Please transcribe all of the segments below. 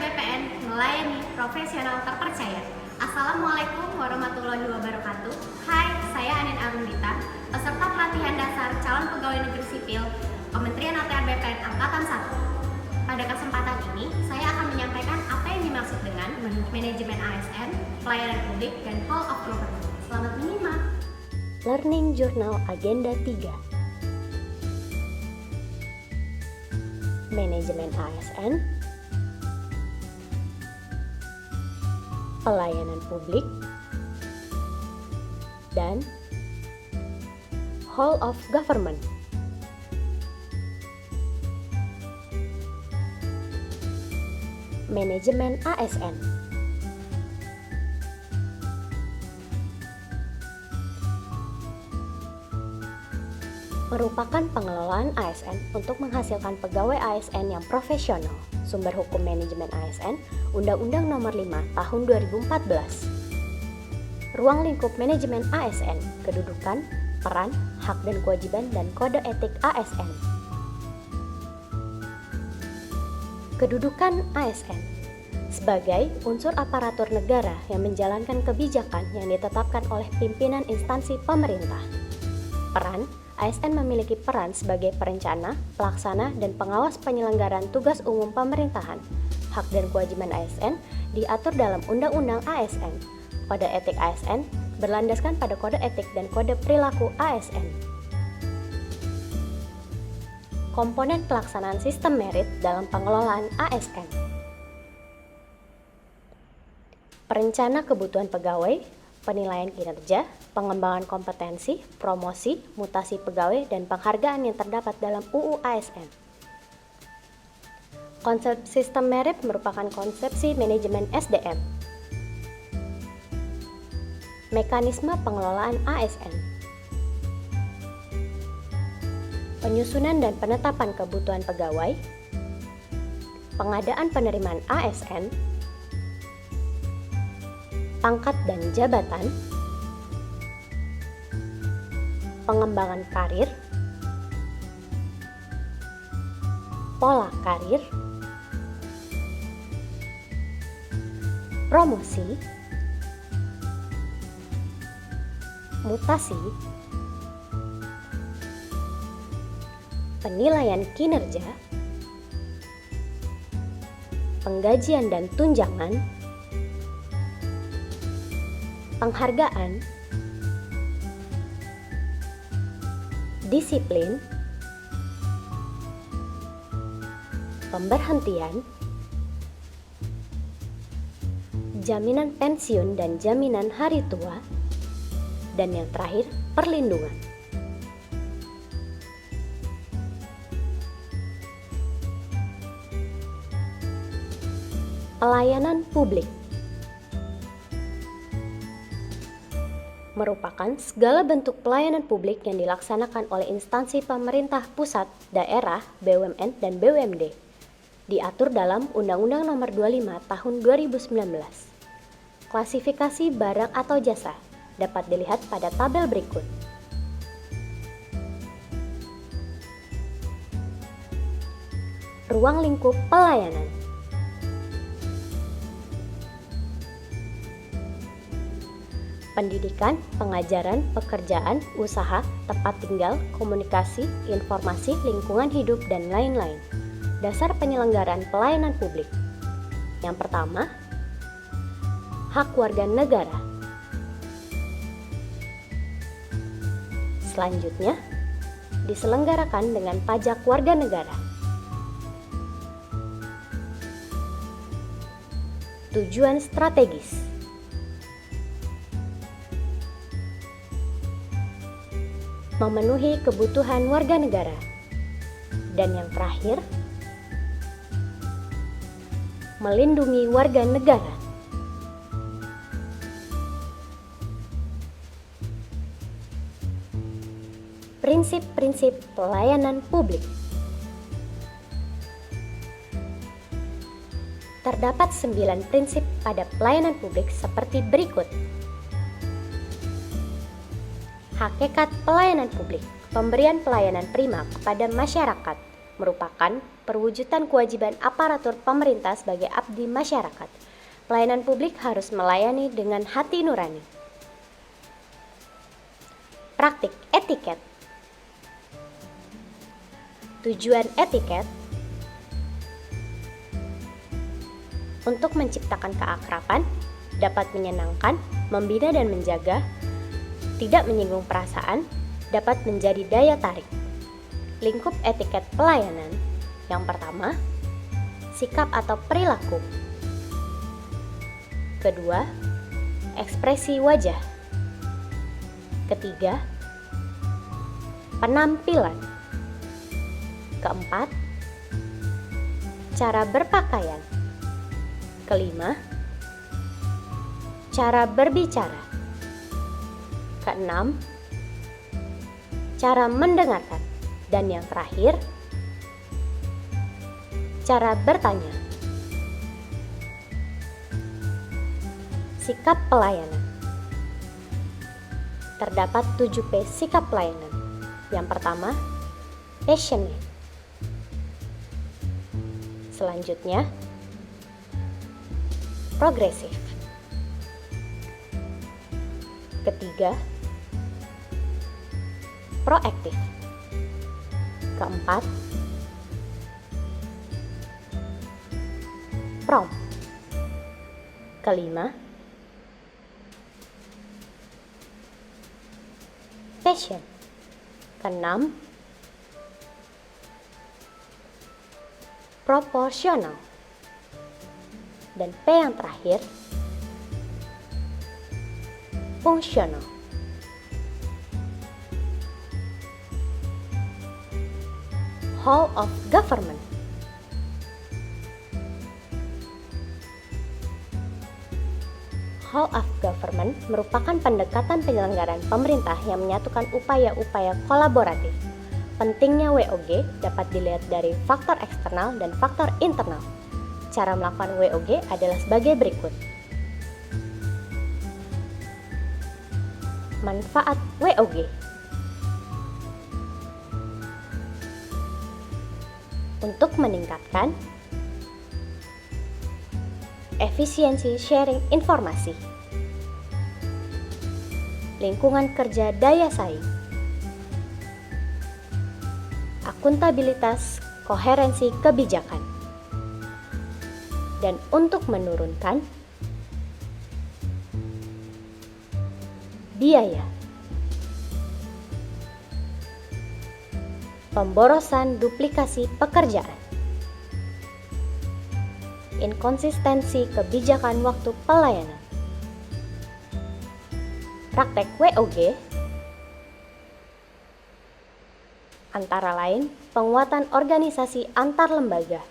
BPN melayani profesional terpercaya. Assalamualaikum warahmatullahi wabarakatuh. Hai, saya Anin Arundita, peserta pelatihan dasar calon pegawai negeri sipil Kementerian ATR BPN Angkatan 1. Pada kesempatan ini, saya akan menyampaikan apa yang dimaksud dengan manajemen ASN, pelayanan publik, dan whole of government. Selamat menyimak. Learning Journal Agenda 3. Manajemen ASN, pelayanan publik, dan whole of government. Manajemen ASN merupakan pengelolaan ASN untuk menghasilkan pegawai ASN yang profesional. Sumber hukum manajemen ASN, Undang-Undang Nomor 5 Tahun 2014. Ruang lingkup manajemen ASN, kedudukan, peran, hak dan kewajiban, dan kode etik ASN. Kedudukan ASN sebagai unsur aparatur negara yang menjalankan kebijakan yang ditetapkan oleh pimpinan instansi pemerintah. Peran, ASN memiliki peran sebagai perencana, pelaksana, dan pengawas penyelenggaraan tugas umum pemerintahan. Hak dan kewajiban ASN diatur dalam Undang-Undang ASN. Kode etik ASN berlandaskan pada kode etik dan kode perilaku ASN. Komponen pelaksanaan sistem merit dalam pengelolaan ASN. Perencana kebutuhan pegawai, penilaian kinerja, pengembangan kompetensi, promosi, mutasi pegawai, dan penghargaan yang terdapat dalam UU ASN. Konsep sistem merit merupakan konsepsi manajemen SDM. Mekanisme pengelolaan ASN. Penyusunan dan penetapan kebutuhan pegawai, pengadaan penerimaan ASN, pangkat dan jabatan, pengembangan karir, pola karir, promosi, mutasi, penilaian kinerja, penggajian dan tunjangan, penghargaan, disiplin, pemberhentian, jaminan pensiun dan jaminan hari tua, dan yang terakhir, perlindungan. Pelayanan publik merupakan segala bentuk pelayanan publik yang dilaksanakan oleh instansi pemerintah pusat, daerah, BUMN, dan BUMD. Diatur dalam Undang-Undang Nomor 25 Tahun 2019. Klasifikasi barang atau jasa dapat dilihat pada tabel berikut. Ruang lingkup pelayanan. Pendidikan, pengajaran, pekerjaan, usaha, tempat tinggal, komunikasi, informasi, lingkungan hidup, dan lain-lain. Dasar penyelenggaraan pelayanan publik. Yang pertama, hak warga negara. Selanjutnya, diselenggarakan dengan pajak warga negara. Tujuan strategis. Memenuhi kebutuhan warga negara. Dan yang terakhir, melindungi warga negara. Prinsip-prinsip pelayanan publik. Terdapat 9 prinsip pada pelayanan publik seperti berikut. Hakikat pelayanan publik, pemberian pelayanan prima kepada masyarakat. merupakan perwujudan kewajiban aparatur pemerintah sebagai abdi masyarakat. Pelayanan publik harus melayani dengan hati nurani. Praktik etiket. Tujuan etiket untuk menciptakan keakraban, dapat menyenangkan, membina dan menjaga, tidak menyinggung perasaan, dapat menjadi daya tarik. Lingkup etiket pelayanan. Yang pertama, sikap atau perilaku. Kedua, ekspresi wajah. Ketiga, penampilan. Keempat, cara berpakaian. Kelima, cara berbicara. Keenam, cara mendengarkan. Dan yang terakhir, cara bertanya. Sikap pelayanan. Terdapat 7P sikap pelayanan. Yang pertama, passionate. Selanjutnya, progresif. Ketiga, proaktif. Keempat, prompt. Kelima, passion. Keenam, proporsional. Dan P yang terakhir, fungsional. Whole of government. Whole of government merupakan pendekatan penyelenggaraan pemerintah yang menyatukan upaya-upaya kolaboratif. Pentingnya WOG dapat dilihat dari faktor eksternal dan faktor internal. Cara melakukan WOG adalah sebagai berikut. Manfaat WOG. Untuk meningkatkan efisiensi sharing informasi, lingkungan kerja daya saing, akuntabilitas koherensi kebijakan, dan untuk menurunkan biaya. Pemborosan duplikasi pekerjaan. Inkonsistensi kebijakan waktu pelayanan. Praktek WOG antara lain penguatan organisasi antar lembaga,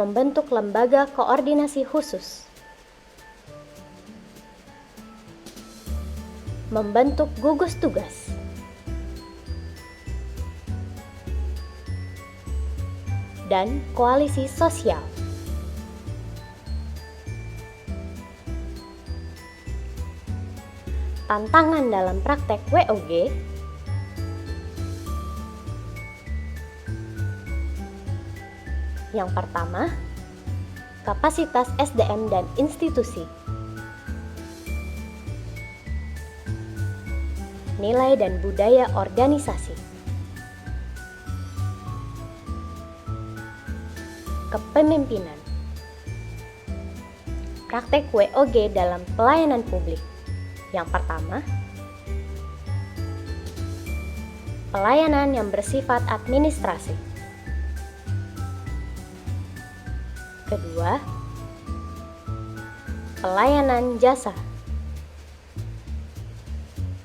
membentuk lembaga koordinasi khusus, membentuk gugus tugas, dan koalisi sosial. Tantangan dalam praktek WOG. Yang pertama, kapasitas SDM dan institusi. Nilai dan budaya organisasi. Kepemimpinan. Praktek WOG dalam pelayanan publik. Yang pertama, pelayanan yang bersifat administrasi. Kedua, pelayanan jasa.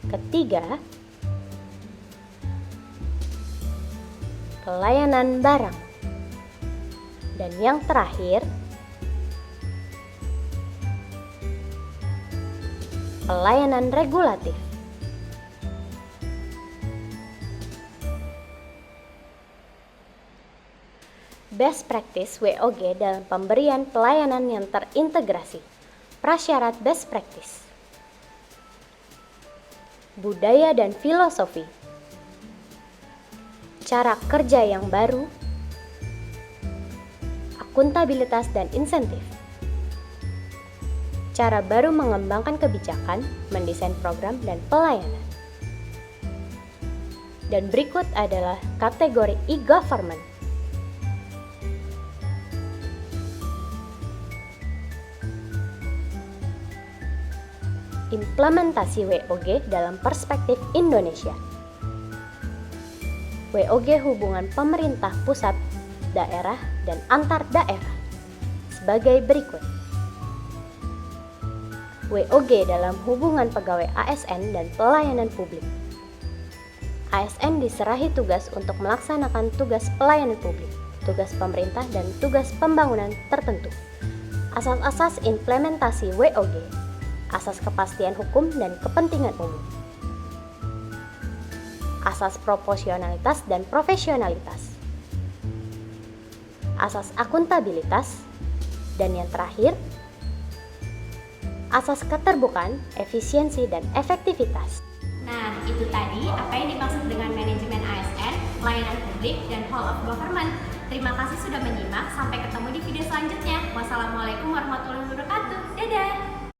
Ketiga, pelayanan barang. Dan yang terakhir, pelayanan regulatif. Best practice WOG dalam pemberian pelayanan yang terintegrasi. Prasyarat best practice. Budaya dan filosofi. cara kerja yang baru, akuntabilitas dan insentif, cara baru mengembangkan kebijakan, mendesain program dan pelayanan. Dan berikut adalah kategori e-government. Implementasi WOG dalam perspektif Indonesia. WOG hubungan pemerintah pusat, daerah, dan antar daerah sebagai berikut. WOG dalam hubungan pegawai ASN dan pelayanan publik. ASN diserahi tugas untuk melaksanakan tugas pelayanan publik, tugas pemerintah, dan tugas pembangunan tertentu. Asas-asas implementasi WOG, asas kepastian hukum dan kepentingan umum, asas proporsionalitas dan profesionalitas, asas akuntabilitas, dan yang terakhir, asas keterbukaan, efisiensi, dan efektivitas. Nah, itu tadi apa yang dimaksud dengan manajemen ASN, pelayanan publik, dan whole of government. Terima kasih sudah menyimak, sampai ketemu di video selanjutnya. Wassalamualaikum warahmatullahi wabarakatuh. Dadah!